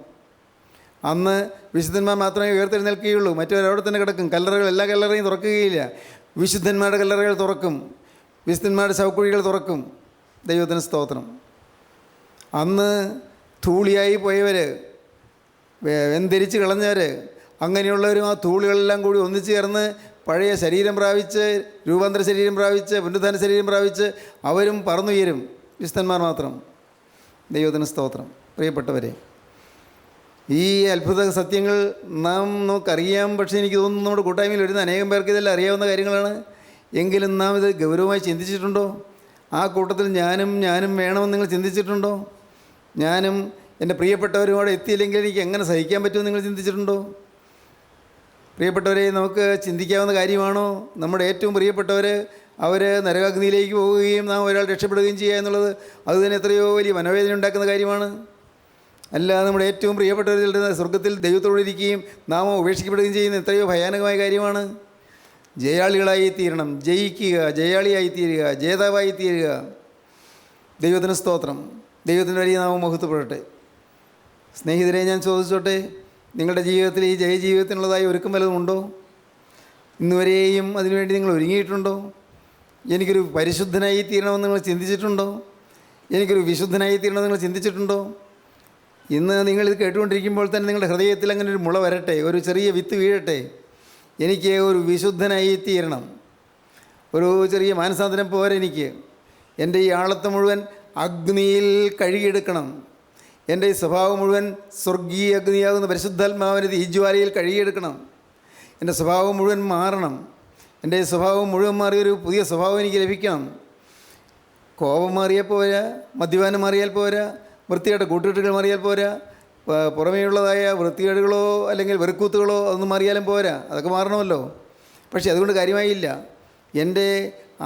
അന്ന് വിശുദ്ധന്മാർ മാത്രമേ ഉയർത്തെഴുന്നേൽക്കുകയുള്ളൂ, മറ്റവരവിടെ തന്നെ കിടക്കും. കല്ലറകൾ, എല്ലാ കല്ലറയും തുറക്കുകയില്ല. വിശുദ്ധന്മാരുടെ കല്ലറകൾ തുറക്കും, വിശുദ്ധന്മാരുടെ ശവക്കുഴികൾ തുറക്കും. ദൈവത്തിന് സ്തോത്രം. അന്ന് ധൂളിയായി പോയവർ, വെന്തിരിച്ച് കളഞ്ഞവർ, അങ്ങനെയുള്ളവരും ആ ധൂളികളെല്ലാം കൂടി ഒന്നിച്ചു ചേർന്ന് പഴയ ശരീരം പ്രാപിച്ച്, രൂപാന്തര ശരീരം പ്രാപിച്ച്, പുനരുദ്ധാന ശരീരം പ്രാപിച്ച് അവരും പറന്നുയരും. വിശുദ്ധന്മാർ മാത്രം. ദൈവത്തിന് സ്തോത്രം. പ്രിയപ്പെട്ടവരെ, ഈ അത്ഭുത സത്യങ്ങൾ നമുക്കറിയാം. പക്ഷേ എനിക്ക് തോന്നുന്നു നമ്മുടെ കൂട്ടായ്മയിൽ വരുന്ന അനേകം പേർക്ക് ഇതെല്ലാം അറിയാവുന്ന കാര്യങ്ങളാണ്. എങ്കിലും നാം ഇത് ഗൗരവമായി ചിന്തിച്ചിട്ടുണ്ടോ? ആ കൂട്ടത്തിൽ ഞാനും വേണമെന്ന് നിങ്ങൾ ചിന്തിച്ചിട്ടുണ്ടോ? ഞാനും എൻ്റെ പ്രിയപ്പെട്ടവരുമോടെ എത്തിയില്ലെങ്കിൽ എനിക്ക് എങ്ങനെ സഹിക്കാൻ പറ്റുമെന്ന് നിങ്ങൾ ചിന്തിച്ചിട്ടുണ്ടോ? പ്രിയപ്പെട്ടവരെ, നമുക്ക് ചിന്തിക്കാവുന്ന കാര്യമാണോ നമ്മുടെ ഏറ്റവും പ്രിയപ്പെട്ടവർ അവർ നരകാഗ്നിയിലേക്ക് പോവുകയും നാം ഒരാൾ രക്ഷപ്പെടുകയും ചെയ്യുക എന്നുള്ളത്? അതുതന്നെ എത്രയോ വലിയ മനോവേദന ഉണ്ടാക്കുന്ന കാര്യമാണ്. അല്ലാതെ നമ്മുടെ ഏറ്റവും പ്രിയപ്പെട്ടവരിൽ സ്വർഗത്തിൽ ദൈവത്തോടെ ഇരിക്കുകയും നാം ഉപേക്ഷിക്കപ്പെടുകയും ചെയ്യുന്ന എത്രയോ ഭയാനകമായ കാര്യമാണ്. ജയാളികളായി തീരണം, ജയിക്കുക, ജയാളിയായി തീരുക, ജേതാവായി തീരുക. ദൈവത്തിന് സ്തോത്രം. ദൈവത്തിൻ്റെ വലിയ നാമം മഹത്വപ്പെടട്ടെ. സ്നേഹിതരെ, ഞാൻ ചോദിച്ചോട്ടെ, നിങ്ങളുടെ ജീവിതത്തിൽ ഈ ജയജീവിതത്തിനുള്ളതായി ഒരുക്കം വല്ലതുമുണ്ടോ? ഇന്നുവരെയും അതിനുവേണ്ടി നിങ്ങൾ ഒരുങ്ങിയിട്ടുണ്ടോ? എനിക്കൊരു പരിശുദ്ധനായി തീരണമെന്ന് നിങ്ങൾ ചിന്തിച്ചിട്ടുണ്ടോ? എനിക്കൊരു വിശുദ്ധനായി തീരണമെന്ന് നിങ്ങൾ ചിന്തിച്ചിട്ടുണ്ടോ? ഇന്ന് നിങ്ങളിത് കേട്ടുകൊണ്ടിരിക്കുമ്പോൾ തന്നെ നിങ്ങളുടെ ഹൃദയത്തിൽ അങ്ങനെ ഒരു മുള വരട്ടെ, ഒരു ചെറിയ വിത്ത് വീഴട്ടെ. എനിക്ക് ഒരു വിശുദ്ധനായി തീരണം, ഒരു ചെറിയ മാനസാന്തരം പോരെ എനിക്ക്. എൻ്റെ ഈ ആളത്തെ മുഴുവൻ അഗ്നിയിൽ കഴുകിയെടുക്കണം. എൻ്റെ ഈ സ്വഭാവം മുഴുവൻ സ്വർഗീയ അഗ്നിയാകുന്ന പരിശുദ്ധാത്മാവിൻ്റെ തീജ്വാലയിൽ കഴുകിയെടുക്കണം. എൻ്റെ സ്വഭാവം മുഴുവൻ മാറണം. എൻ്റെ സ്വഭാവം മുഴുവൻ മാറിയൊരു പുതിയ സ്വഭാവം എനിക്ക് ലഭിക്കണം. കോപം മാറിയാൽ പോരാ, മദ്യപാനം മാറിയാൽ പോരാ, വൃത്തികെട്ട കൂട്ടുകെട്ടുകൾ മാറിയാൽ പോരാ, പുറമേയുള്ളതായ വൃത്തികേടുകളോ അല്ലെങ്കിൽ വെറുക്കൂത്തുകളോ അതൊന്നും മാറിയാലും പോരാ, അതൊക്കെ മാറണമല്ലോ. പക്ഷേ അതുകൊണ്ട് കാര്യമായില്ല. എൻ്റെ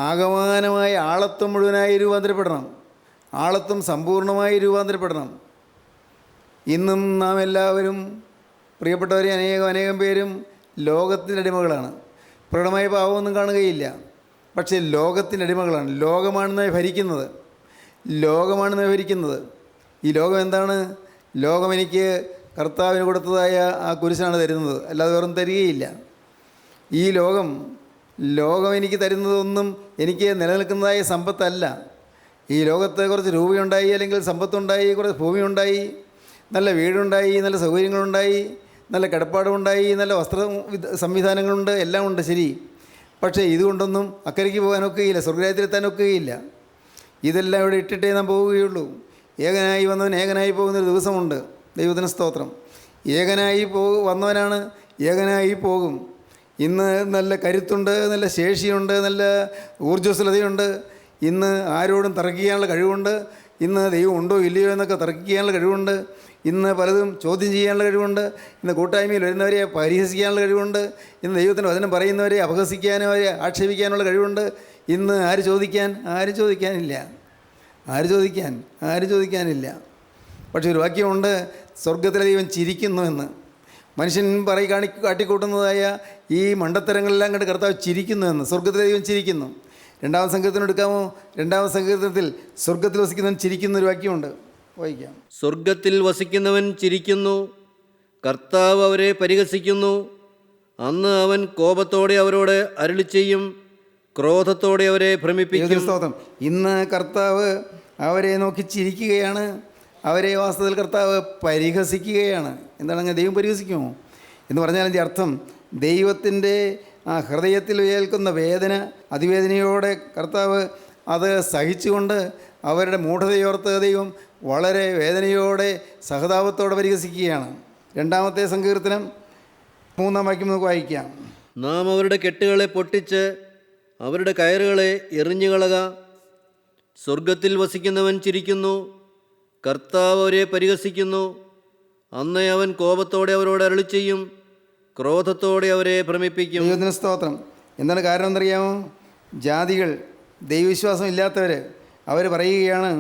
ആകമാനമായ ആളത്വം മുഴുവനായി രൂപാന്തരപ്പെടണം. ആളത്വം സമ്പൂർണ്ണമായി രൂപാന്തരപ്പെടണം. ഇന്നും നാം എല്ലാവരും, പ്രിയപ്പെട്ടവരെ, അനേകം പേരും ലോകത്തിൻ്റെ അടിമകളാണ്. പ്രകടമായ പാവമൊന്നും കാണുകയില്ല, പക്ഷേ ലോകത്തിൻ്റെ അടിമകളാണ്. ലോകമാണ് നമ്മെ ഭരിക്കുന്നത്. ഈ ലോകം എന്താണ്? ലോകം എനിക്ക് കർത്താവിന് കൊടുത്തതായ ആ കുരിശാണ് തരുന്നത്, അല്ലാതെ വേറൊന്നും തരികയില്ല. ഈ ലോകം എനിക്ക് തരുന്നതൊന്നും എനിക്ക് നിലനിൽക്കുന്നതായ സമ്പത്തല്ല. ഈ ലോകത്ത് കുറച്ച് രൂപയുണ്ടായി, അല്ലെങ്കിൽ സമ്പത്തുണ്ടായി, കുറച്ച് ഭൂമിയുണ്ടായി, നല്ല വീടുണ്ടായി, നല്ല സൗകര്യങ്ങളുണ്ടായി, നല്ല കിടപ്പാടുമുണ്ടായി, നല്ല വസ്ത്ര സംവിധാനങ്ങളുണ്ട്, എല്ലാം ഉണ്ട്, ശരി. പക്ഷേ ഇതുകൊണ്ടൊന്നും അക്കരയ്ക്ക് പോകാനൊക്കുകയില്ല, സ്വർഗ്ഗരാജ്യത്തിലെത്താനൊക്കുകയില്ല. ഇതെല്ലാം ഇവിടെ ഇട്ടിട്ടേ നാം പോവുകയുള്ളൂ. ഏകനായി വന്നവൻ ഏകനായി പോകുന്നൊരു ദിവസമുണ്ട്. ദൈവത്തിന് സ്തോത്രം. ഏകനായി വന്നവനാണ് ഏകനായി പോകും. ഇന്ന് നല്ല കരുത്തുണ്ട്, നല്ല ശേഷിയുണ്ട്, നല്ല ഊർജ്ജസ്വലതയുണ്ട്. ഇന്ന് ആരോടും തർക്കിക്കാനുള്ള കഴിവുണ്ട്. ഇന്ന് ദൈവം ഉണ്ടോ ഇല്ലയോ എന്നൊക്കെ തർക്കിക്കാനുള്ള കഴിവുണ്ട്. ഇന്ന് പലതും ചോദ്യം ചെയ്യാനുള്ള കഴിവുണ്ട്. ഇന്ന് കൂട്ടായ്മയിൽ വരുന്നവരെ പരിഹസിക്കാനുള്ള കഴിവുണ്ട്. ഇന്ന് ദൈവത്തിൻ്റെ വചനം പറയുന്നവരെ അപഹസിക്കാനും അവരെ ആക്ഷേപിക്കാനുള്ള കഴിവുണ്ട്. ഇന്ന് ആര് ചോദിക്കാനില്ല. പക്ഷെ ഒരു വാക്യമുണ്ട്, സ്വർഗത്തിലെ ദൈവം ചിരിക്കുന്നു എന്ന്. മനുഷ്യൻ കാട്ടിക്കൂട്ടുന്നതായ ഈ മണ്ടത്തരങ്ങളെല്ലാം കണ്ട് കർത്താവ് ചിരിക്കുന്നു എന്ന്. സ്വർഗത്തിലെ ദൈവം ചിരിക്കുന്നു. 2-ാം സങ്കീർത്തനം എടുക്കാമോ? 2-ാം സങ്കീർത്തനത്തിൽ സ്വർഗത്തിൽ വസിക്കുന്നവൻ ചിരിക്കുന്ന ഒരു വാക്യമുണ്ട്, വായിക്കാം. സ്വർഗത്തിൽ വസിക്കുന്നവൻ ചിരിക്കുന്നു, കർത്താവ് അവരെ പരിഹസിക്കുന്നു. അന്ന് അവൻ കോപത്തോടെ അവരോട് അരുളി ചെയ്യും, ക്രോധത്തോടെ അവരെ ഭ്രമിപ്പിക്കും. സ്തോത്രം. ഇന്ന് കർത്താവ് അവരെ നോക്കി ചിരിക്കുകയാണ്. അവരെ വാസ്തവത്തിൽ കർത്താവ് പരിഹസിക്കുകയാണ്. എന്താണ് അങ്ങനെ ദൈവം പരിഹസിക്കുമോ എന്ന് പറഞ്ഞാൽ അതിൻ്റെ അർത്ഥം, ദൈവത്തിൻ്റെ ആ ഹൃദയത്തിൽ ഏൽക്കുന്ന വേദന, അതിവേദനയോടെ കർത്താവ് അത് സഹിച്ചുകൊണ്ട് അവരുടെ മൂഢതയോർത്ത് ദൈവം വളരെ വേദനയോടെ സഹതാപത്തോടെ പരിഹസിക്കുകയാണ്. 2-ാമത്തെ സങ്കീർത്തനം 3-ാം വാക്യം നമുക്ക് വായിക്കാം. നാം അവരുടെ കെട്ടുകളെ പൊട്ടിച്ച് അവരുടെ കയറുകളെ എറിഞ്ഞുകളക. സ്വർഗത്തിൽ വസിക്കുന്നവൻ ചിരിക്കുന്നു, കർത്താവ് അവരെ പരിഹസിക്കുന്നു. അന്നേ അവൻ കോപത്തോടെ അവരോട് അരുളി ചെയ്യും, ക്രോധത്തോടെ അവരെ ഭ്രമിപ്പിക്കും. ദൈവത്തിന് സ്തോത്രം. എന്താണ് കാരണം എന്നറിയാമോ? ജാതികൾ, ദൈവവിശ്വാസം ഇല്ലാത്തവർ, അവർ പറയുകയാണ്,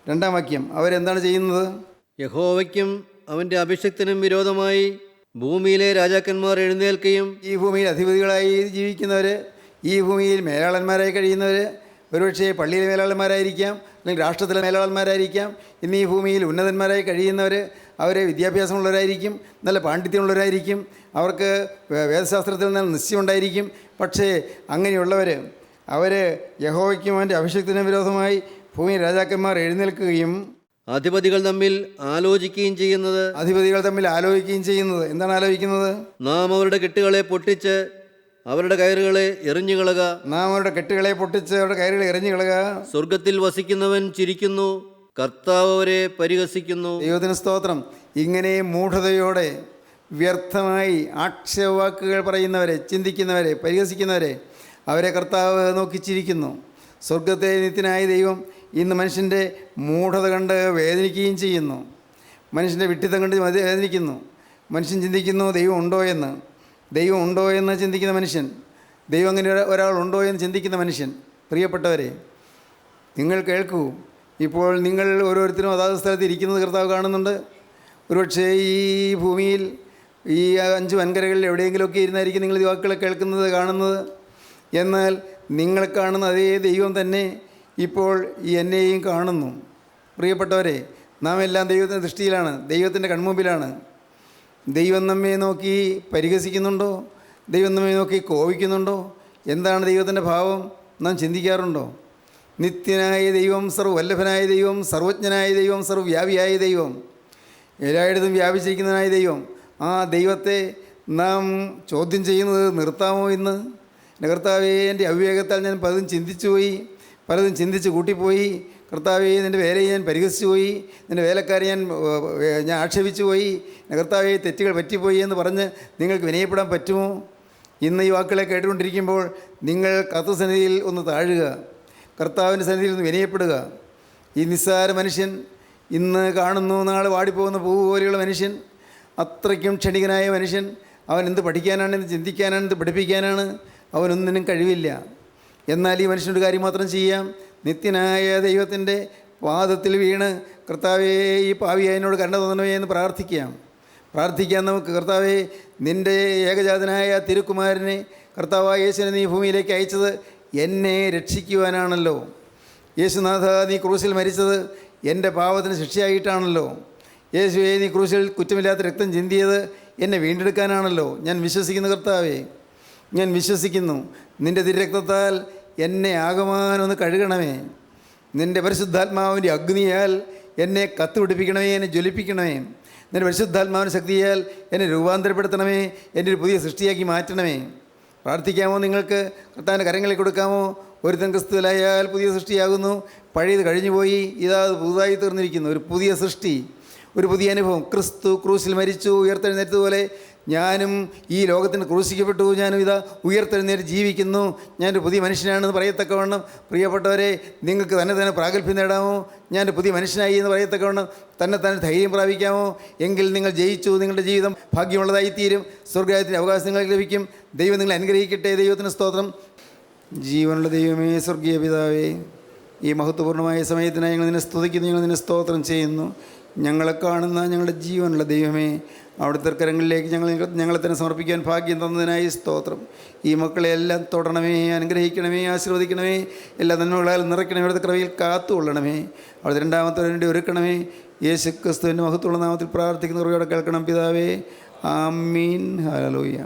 2-ാം വാക്യം, അവരെന്താണ് ചെയ്യുന്നത്? യഹോവയ്ക്കും അവൻ്റെ അഭിഷക്തനും വിരോധമായി ഭൂമിയിലെ രാജാക്കന്മാർ എഴുന്നേൽക്കുകയും. ഈ ഭൂമിയിൽ അധിപതികളായി ജീവിക്കുന്നവർ, ഈ ഭൂമിയിൽ മേലാളന്മാരായി കഴിയുന്നവർ, ഒരുപക്ഷെ പള്ളിയിലെ മേലാളന്മാരായിരിക്കാം, അല്ലെങ്കിൽ രാഷ്ട്രത്തിലെ മേലാളന്മാരായിരിക്കാം. ഇന്ന് ഈ ഭൂമിയിൽ ഉന്നതന്മാരായി കഴിയുന്നവർ, അവർ വിദ്യാഭ്യാസമുള്ളവരായിരിക്കും, നല്ല പാണ്ഡിത്യമുള്ളവരായിരിക്കും, അവർക്ക് വേദശാസ്ത്രത്തിൽ നിന്ന് നിശ്ചയമുണ്ടായിരിക്കും. പക്ഷേ അങ്ങനെയുള്ളവർ, അവർ യഹോവയ്ക്കും അവൻ്റെ അഭിഷക്തനും വിരോധമായി ഭൂമിയിൽ രാജാക്കന്മാർ എഴുന്നേൽക്കുകയും അധിപതികൾ തമ്മിൽ ആലോചിക്കുകയും ചെയ്യുന്നത്. എന്താണ് ആലോചിക്കുന്നത്? നാം അവരുടെ കെട്ടുകളെ പൊട്ടിച്ച് അവരുടെ കയറുകളെ എറിഞ്ഞുകളക. സ്വർഗത്തിൽ വസിക്കുന്നവൻ ചിരിക്കുന്നു, കർത്താവ് അവരെ പരിഹസിക്കുന്നു. ദൈവത്തിന് സ്തോത്രം. ഇങ്ങനെ മൂഢതയോടെ വ്യർത്ഥമായി ആക്ഷേപവാക്കുകൾ പറയുന്നവരെ, ചിന്തിക്കുന്നവരെ, പരിഹസിക്കുന്നവരെ, അവരെ കർത്താവ് നോക്കി ചിരിക്കുന്നു. സ്വർഗത്തെ നിത്യനായ ദൈവം ഇന്ന് മനുഷ്യൻ്റെ മൂഢത കണ്ട് വേദനിക്കുകയും ചെയ്യുന്നു. മനുഷ്യൻ്റെ വിഡ്ഢിത്തം കണ്ട് വേദനിക്കുന്നു. മനുഷ്യൻ ചിന്തിക്കുന്നു ദൈവം ഉണ്ടോ എന്ന് ചിന്തിക്കുന്ന മനുഷ്യൻ, ദൈവം അങ്ങനെ ഒരാളുണ്ടോ എന്ന് ചിന്തിക്കുന്ന മനുഷ്യൻ. പ്രിയപ്പെട്ടവരെ, നിങ്ങൾ കേൾക്കൂ. ഇപ്പോൾ നിങ്ങൾ ഓരോരുത്തരും അതാത് സ്ഥലത്ത് ഇരിക്കുന്നത് കർത്താവ് കാണുന്നുണ്ട്. ഒരുപക്ഷേ ഈ ഭൂമിയിൽ ഈ 5 വൻകരകളിൽ എവിടെയെങ്കിലുമൊക്കെ ഇരുന്നായിരിക്കും നിങ്ങൾ ഈ വാക്കുകളെ കേൾക്കുന്നത്, കാണുന്നത്. എന്നാൽ നിങ്ങൾ കാണുന്ന അതേ ദൈവം തന്നെ ഇപ്പോൾ എന്നെയും കാണുന്നു. പ്രിയപ്പെട്ടവരെ, നാം എല്ലാം ദൈവത്തിൻ്റെ ദൃഷ്ടിയിലാണ്, ദൈവത്തിൻ്റെ കൺമുമ്പിലാണ്. ദൈവം നമ്മെ നോക്കി പരിഹസിക്കുന്നുണ്ടോ? ദൈവം നമ്മെ നോക്കി കോപിക്കുന്നുണ്ടോ? എന്താണ് ദൈവത്തിൻ്റെ ഭാവം നാം ചിന്തിക്കാറുണ്ടോ? നിത്യനായ ദൈവം, സർവ്വവല്ലഭനായ ദൈവം, സർവജ്ഞനായ ദൈവം, സർവ്വവ്യാപിയായ ദൈവം, എല്ലായിടത്തും വ്യാപിച്ചിരിക്കുന്നതിനായ ദൈവം, ആ ദൈവത്തെ നാം ചോദ്യം ചെയ്യുന്നത് നിർത്താമോ ഇന്ന്? എൻ്റെ കർത്താവേ, എൻ്റെ അവിവേകത്താൽ ഞാൻ പലതും ചിന്തിച്ച് കൂട്ടിപ്പോയി. കർത്താവേ, നിൻ്റെ വേലയെ ഞാൻ പരിഹസിച്ചു പോയി, നിൻ്റെ വേലക്കാരെ ഞാൻ ആക്ഷേപിച്ചു പോയി. എൻ്റെ കർത്താവേ, തെറ്റുകൾ പറ്റിപ്പോയി എന്ന് പറഞ്ഞ് നിങ്ങൾക്ക് വിനയപ്പെടാൻ പറ്റുമോ? ഇന്ന് ഈ വാക്കുകളെ കേട്ടുകൊണ്ടിരിക്കുമ്പോൾ നിങ്ങൾ കർത്തൃസന്നിധിയിൽ ഒന്ന് താഴുക, കർത്താവിൻ്റെ സന്നിധിയിൽ ഒന്ന് വിനയപ്പെടുക. ഈ നിസ്സാര മനുഷ്യൻ, ഇന്ന് കാണുന്നു നാളെ വാടിപ്പോകുന്ന പൂവ് പോലെയുള്ള മനുഷ്യൻ, അത്രയ്ക്കും ക്ഷണികനായ മനുഷ്യൻ, അവൻ എന്ത് പഠിക്കാനാണ്, എന്ത് ചിന്തിക്കാനാണ്, എന്ത് പഠിപ്പിക്കാനാണ്? അവനൊന്നിനും കഴിവില്ല. എന്നാൽ ഈ മനുഷ്യനൊരു കാര്യം മാത്രം ചെയ്യാം, നിത്യനായ ദൈവത്തിൻ്റെ പാദത്തിൽ വീണ് കർത്താവേ, ഈ പാവിയെ എന്നോട് കരുണ തോന്നണമേ എന്ന് പ്രാർത്ഥിക്കാം നമുക്ക്. കർത്താവേ, നിൻ്റെ ഏകജാതനായ തിരുക്കുമാരനെ, കർത്താവായ യേശുവിനെ നീ ഭൂമിയിലേക്ക് അയച്ചത് എന്നെ രക്ഷിക്കുവാനാണല്ലോ. യേശുനാഥ, നീ ക്രൂശിൽ മരിച്ചത് എൻ്റെ പാപത്തിന് ശിക്ഷയായിട്ടാണല്ലോ. യേശുവേ, നീ ക്രൂശിൽ കുറ്റമില്ലാത്ത രക്തം ചിന്തിയത് എന്നെ വീണ്ടെടുക്കാനാണല്ലോ. ഞാൻ വിശ്വസിക്കുന്നു കർത്താവേ, ഞാൻ വിശ്വസിക്കുന്നു. നിൻ്റെ തിരുരക്തത്താൽ എന്നെ ആകമാനൊന്ന് കഴുകണമേ. നിൻ്റെ പരിശുദ്ധാത്മാവിൻ്റെ അഗ്നിയാൽ എന്നെ കത്തുപിടിപ്പിക്കണമേ, എന്നെ ജ്വലിപ്പിക്കണമേ. നിൻ്റെ പരിശുദ്ധാത്മാവിൻ്റെ ശക്തിയാൽ എന്നെ രൂപാന്തരപ്പെടുത്തണമേ, എൻ്റെ ഒരു പുതിയ സൃഷ്ടിയാക്കി മാറ്റണമേ. പ്രാർത്ഥിക്കാമോ? നിങ്ങൾക്ക് കർത്താവിൻ്റെ കരങ്ങളിൽ കൊടുക്കാമോ? ഒരുത്തൻ ക്രിസ്തുവിലായാൽ പുതിയ സൃഷ്ടിയാകുന്നു, പഴയത് കഴിഞ്ഞുപോയി, ഇതാ പുതുതായി തീർന്നിരിക്കുന്നു. ഒരു പുതിയ സൃഷ്ടി, ഒരു പുതിയ അനുഭവം. ക്രിസ്തു ക്രൂശിൽ മരിച്ചു, ഉയർത്തെഴുന്നേറ്റതുപോലെ ഞാനും ഈ ലോകത്തിന് ക്രൂശിക്കപ്പെട്ടു, ഞാനും ഇതാ ഉയർത്തെഴുന്നേറ്റ് ജീവിക്കുന്നു, ഞാനൊരു പുതിയ മനുഷ്യനാണെന്ന് പറയത്തക്കവണ്ണം, പ്രിയപ്പെട്ടവരെ, നിങ്ങൾക്ക് തന്നെ പ്രാഗൽഭ്യം നേടാമോ? ഞാനൊരു പുതിയ മനുഷ്യനായി എന്ന് പറയത്തക്കവണ്ണം തന്നെ ധൈര്യം പ്രാപിക്കാമോ? എങ്കിൽ നിങ്ങൾ ജയിച്ചു. നിങ്ങളുടെ ജീവിതം ഭാഗ്യമുള്ളതായിത്തീരും. സ്വർഗ്ഗരാജ്യത്തിൻ്റെ അവകാശം നിങ്ങൾക്ക് ലഭിക്കും. ദൈവം നിങ്ങളെ അനുഗ്രഹിക്കട്ടെ. ദൈവത്തിന് സ്തോത്രം. ജീവനുള്ള ദൈവമേ, സ്വർഗീയ പിതാവേ, ഈ മഹത്വപൂർണ്ണമായ സമയത്തിനായി ഞങ്ങൾ നിന്നെ സ്തുതിക്കുന്നു, ഞങ്ങൾ നിന്നെ സ്തോത്രം ചെയ്യുന്നു. ഞങ്ങളെ കാണുന്ന ഞങ്ങളുടെ ജീവനുള്ള ദൈവമേ, അവിടുത്തെ കരങ്ങളിലേക്ക് ഞങ്ങളെ തന്നെ സമർപ്പിക്കാൻ ഭാഗ്യം തന്നതിനായി സ്തോത്രം. ഈ മക്കളെ എല്ലാം തൊടണമേ, അനുഗ്രഹിക്കണമേ, ആശീർവദിക്കണമേ, എല്ലാ നന്മകളാൽ നിറയ്ക്കണമേ, അവിടുത്തെ കൃപയിൽ കാത്തുകൊള്ളണമേ, അവിടുത്തെ രണ്ടാമത്തെ വേണ്ടി ഒരുക്കണമേ. യേശു ക്രിസ്തുവിൻ്റെ മഹത്വമുള്ള നാമത്തിൽ പ്രാർത്ഥിക്കുന്ന കൃപയോടെ കേൾക്കണം പിതാവേ. ആമീൻ. ഹല്ലേലൂയ.